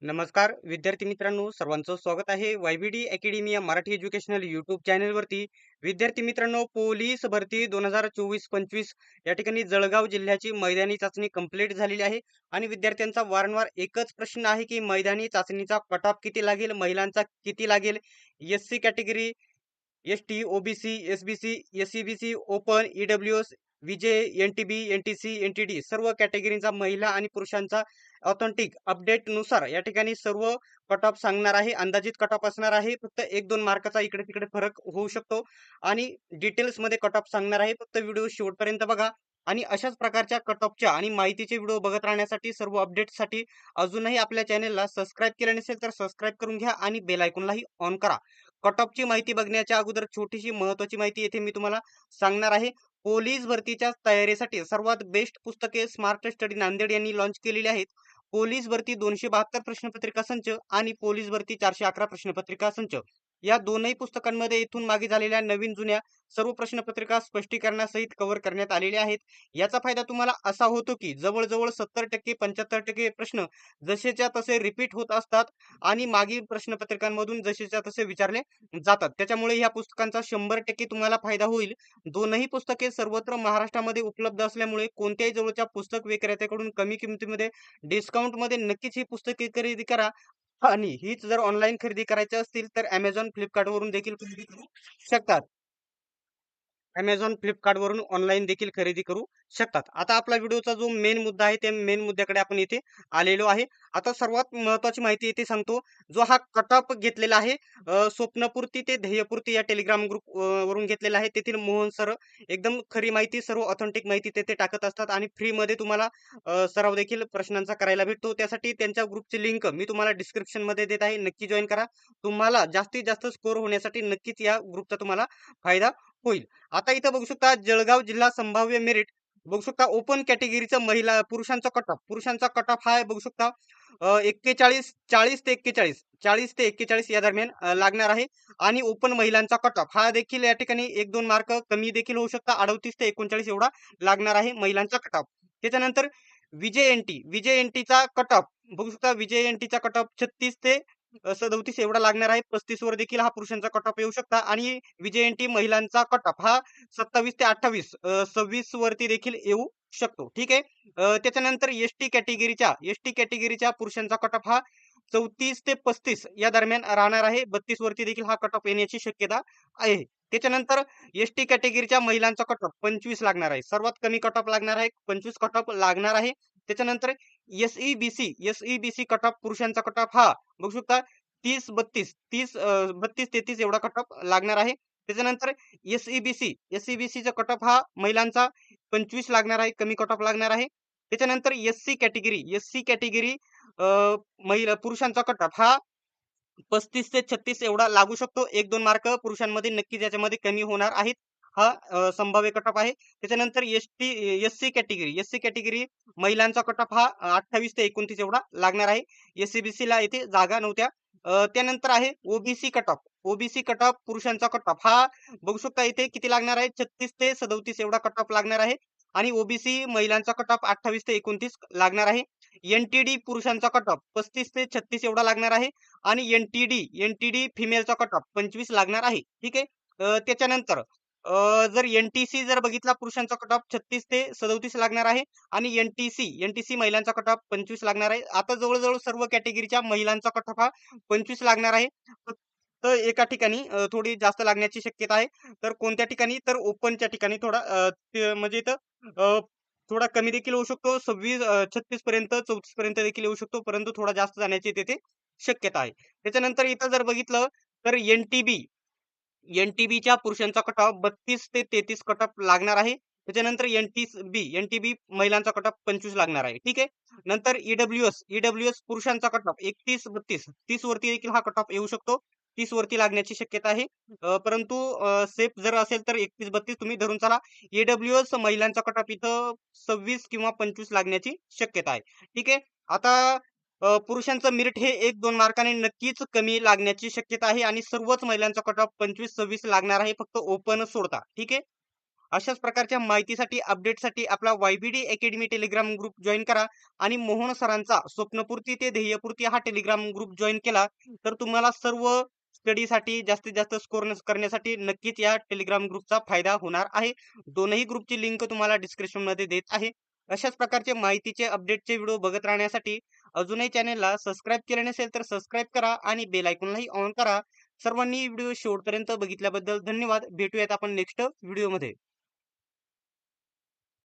नमस्कार विद्यार्थी मित्रांनो, सर्वांचं स्वागत आहे वायबीडी अकॅडमी या मराठी एज्युकेशनल यूट्यूब चॅनलवरती. विद्यार्थी मित्रांनो, पोलीस भरती 2024-25 या ठिकाणी जळगाव जिल्ह्याची मैदानी चाचणी कंप्लीट झालेली आहे आणि विद्यार्थ्यांचा वारंवार एकच प्रश्न आहे की मैदानी चाचणीचा कट ऑफ किती लागेल, महिलांचा किती लागेल, SC category, ST, OBC, SBC, SEBC, open, EWS, VJ, NTB, NTC, NTD सर्व कॅटेगरीचा महिला आणि पुरुषांचा ऑथेंटिक अपडेट नुसार या ठिकाणी सर्व कट ऑफ सांगणार आहे. अंदाजित कट ऑफ असणार आहे. फक्त 1-2 मार्काचा इकडे तिकडे फरक होऊ शकतो आणि डिटेल्स मध्ये कट ऑफ सांगणार आहे. फक्त व्हिडिओ शेवटपर्यंत बघा आणि अशाच प्रकारच्या कट ऑफच्या आणि माहितीचे व्हिडिओ बघत राहण्यासाठी सर्व अपडेट्ससाठी अजूनही आपल्या चॅनेलला सबस्क्राईब केलं नसेल तर सबस्क्राईब करून घ्या आणि बेल आयकॉनलाही ऑन करा. कट ऑफची माहिती बघण्याच्या अगोदर छोटीशी महत्त्वाची माहिती येथे मी तुम्हाला सांगणार आहे. पोलीस भरतीच्या तयारीसाठी सर्वात बेस्ट पुस्तके स्मार्ट स्टडी नांदेड यांनी लॉन्च केलेली आहेत. पोलीस भरती 272 प्रश्नपत्रिका संच आणि पोलीस भरती 411 प्रश्नपत्रिका संच या दोनही पुस्तकांमध्ये इथून मागे झालेल्या नवीन जुन्या सर्व प्रश्नपत्रिका स्पष्टीकरणासहित कव्हर करण्यात आलेल्या आहेत. याचा फायदा तुम्हाला असा होतो की जवळजवळ 70% 75% प्रश्न जसेच्या तसे रिपीट होत असतात आणि मागील प्रश्नपत्रिकांमधून जसेच्या तसे विचारले जातात. त्याच्यामुळे ह्या पुस्तकांचा 100% तुम्हाला फायदा होईल. दोनही पुस्तके सर्वत्र महाराष्ट्रामध्ये उपलब्ध असल्यामुळे कोणत्याही जवळच्या पुस्तक विक्रेत्याकडून कमी किमतीमध्ये डिस्काउंटमध्ये नक्कीच ही पुस्तके खरेदी करा आणि हीच जर ऑनलाईन खरेदी करायची असतील तर Amazon, Flipkartवरून देखील खरेदी करू शकतात. Amazon, Flipkartवरून ऑनलाईन देखील खरेदी करू शकतात. आता आपला व्हिडिओचा जो मेन मुद्दा आहे, त्या मेन मुद्द्याकडे आपण इथे आलेलो आहे. आता सर्वात महत्त्वाची माहिती इथे सांगतो. जो हा कट ऑफ घेतलेला आहे, स्वप्नपूर्ती ते ध्येयपूर्ती या टेलिग्राम ग्रुप वरून घेतलेला आहे. तेथील मोहन सर एकदम खरी माहिती, सर्व ऑथेंटिक माहिती तेथे टाकत असतात आणि फ्रीमध्ये तुम्हाला सराव देखील प्रश्नांचा करायला भेटतो. त्यासाठी त्यांच्या ग्रुपची लिंक मी तुम्हाला डिस्क्रिप्शनमध्ये देत आहे. नक्की जॉइन करा. तुम्हाला जास्तीत जास्त स्कोर होण्यासाठी नक्कीच या ग्रुपचा तुम्हाला फायदा होईल. आता इथं बघू शकता जळगाव जिल्हा संभाव्य मेरिट बघू शकता. ओपन कॅटेगरीचा महिला पुरुषांचा कट ऑफ हा बघू शकता 41 40 ते 41 40 ते 41 या दरम्यान लागणार आहे आणि ओपन महिलांचा कट ऑफ हा देखील या ठिकाणी 1-2 मार्क कमी देखील होऊ शकता. 38 ते 39 एवढा लागणार आहे महिलांचा कट ऑफ. त्याच्यानंतर विजय एनटीचा कट ऑफ बघू शकता. विजय एनटीचा कट ऑफ 36 ते 37 एवढा लागणार आहे. 35 वर देखील हा पुरुषांचा कट ऑफ येऊ शकता आणि विजय एनटी महिलांचा कट ऑफ हा 27 ते 28 26 वरती देखील येऊ शकतो. ठीक आहे. त्याच्यानंतर एसटी कॅटेगरीच्या पुरुषांचा कट ऑफ हा 34 ते 35 या दरम्यान राहणार आहे. 32 वरती देखील हा कट ऑफ येण्याची शक्यता आहे. त्याच्यानंतर एसटी कॅटेगरीच्या महिलांचा कट ऑफ 25 लागणार आहे. सर्वात कमी कट ऑफ लागणार आहे. 25 कट ऑफ लागणार आहे. त्याच्यानंतर एसईबीसी कट ऑफ पुरुषांचा कट ऑफ हा बघू शकता 32-33 एवढा कट ऑफ लागणार आहे. त्याच्यानंतर एसईबीसीचा कट ऑफ हा महिलांचा 25 लागणार आहे. कमी कट ऑफ लागणार आहे. त्याच्यानंतर एससी कॅटेगरी महिला पुरुषांचा कट ऑफ हा 35 ते 36 एवढा लागू शकतो. 1-2 मार्क पुरुषांमध्ये नक्कीच याच्यामध्ये कमी होणार आहेत. हा संभाव्य कट ऑफ आहे. त्याच्यानंतर एससी कॅटेगरी महिलांचा कट ऑफ हा 28 ते 29 एवढा लागणार आहे. एससीबीसीला येथे जागा नव्हत्या. त्यानंतर आहे ओबीसी कट ऑफ पुरुषांचा कट ऑफ हा बघू शकता इथे किती लागणार आहे 36 ते 37 एवढा कट ऑफ लागणार आहे आणि ओबीसी महिलांचा कट ऑफ 28 ते 29 लागणार आहे. एनटीडी पुरुषांचा कट ऑफ 35 ते 36 एवढा लागणार आहे आणि एनटीडी फिमेलचा कट ऑफ 25 लागणार आहे. ठीक आहे. त्याच्यानंतर जर एनटीसी जर बघितला पुरुषांचा कट ऑफ 36 ते 37 लागणार आहे आणि एनटीसी महिलांचा कट ऑफ 25 लागणार आहे. आता जवळ-जवळ सर्व कॅटेगरीच्या महिलांचा कट ऑफ हा 25 लागणार आहे. फक्त एका ठिकाणी थोडी जास्त लागण्याची शक्यता आहे. तर कोणत्या ठिकाणी? तर ओपनच्या ठिकाणी थोडा म्हणजे इथं अ, थोडा कमी देखील होऊ शकतो. 36 पर्यंत 34 पर्यंत देखील येऊ शकतो. परंतु थोडा जास्त जाण्याची तेथे शक्यता आहे. त्याच्यानंतर इथं जर बघितलं तर एनटीबीच्या पुरुषांचा कट ऑफ 32 ते 33 कट ऑफ लागणार आहे. त्याच्यानंतर एनटीबी महिलांचा कट ऑफ 25 लागणार आहे. ठीक आहे. नंतर ईडब्ल्यूएस पुरुषांचा कट ऑफ 31-32 30 वरती देखील हा कट ऑफ येऊ शकतो. 30 वरती लागण्याची शक्यता आहे. परंतु सेफ जर असेल तर 31-32 तुम्ही धरून चला. ईडब्ल्यूएस महिलांचा कट ऑफ इथं 26 किंवा 25 लागण्याची शक्यता आहे. ठीक आहे. आता पुरुषांचं मेरिट हे 1-2 मार्काने नक्कीच कमी लागण्याची शक्यता आहे आणि सर्वच महिलांचा कट ऑफ 25-26 लागणार आहे फक्त ओपन सोडता. ठीक आहे. अशाच प्रकारच्या माहितीसाठी, अपडेटसाठी आपला YBD academy Telegram group join करा आणि मोहन सरांचा स्वप्नपूर्ती ते ध्येयपूर्ती हा टेलिग्राम ग्रुप जॉइन केला, तर तुम्हाला सर्व स्टडीसाठी जास्तीत जास्त स्कोर करण्यासाठी नक्कीच या टेलिग्राम ग्रुपचा फायदा होणार आहे. दोनही ग्रुपची लिंक तुम्हाला डिस्क्रिप्शनमध्ये देत आहे. अशाच प्रकारचे माहितीचे, अपडेटचे व्हिडिओ बघत राहण्यासाठी अजूनही चॅनेलला सबस्क्राईब केले नसेल तर सबस्क्राईब करा आणि बेल आयकॉनलाही ऑन करा. सर्वांनी व्हिडिओ शेवटपर्यंत बघितल्याबद्दल धन्यवाद. भेटूयात आपण नेक्स्ट व्हिडिओमध्ये.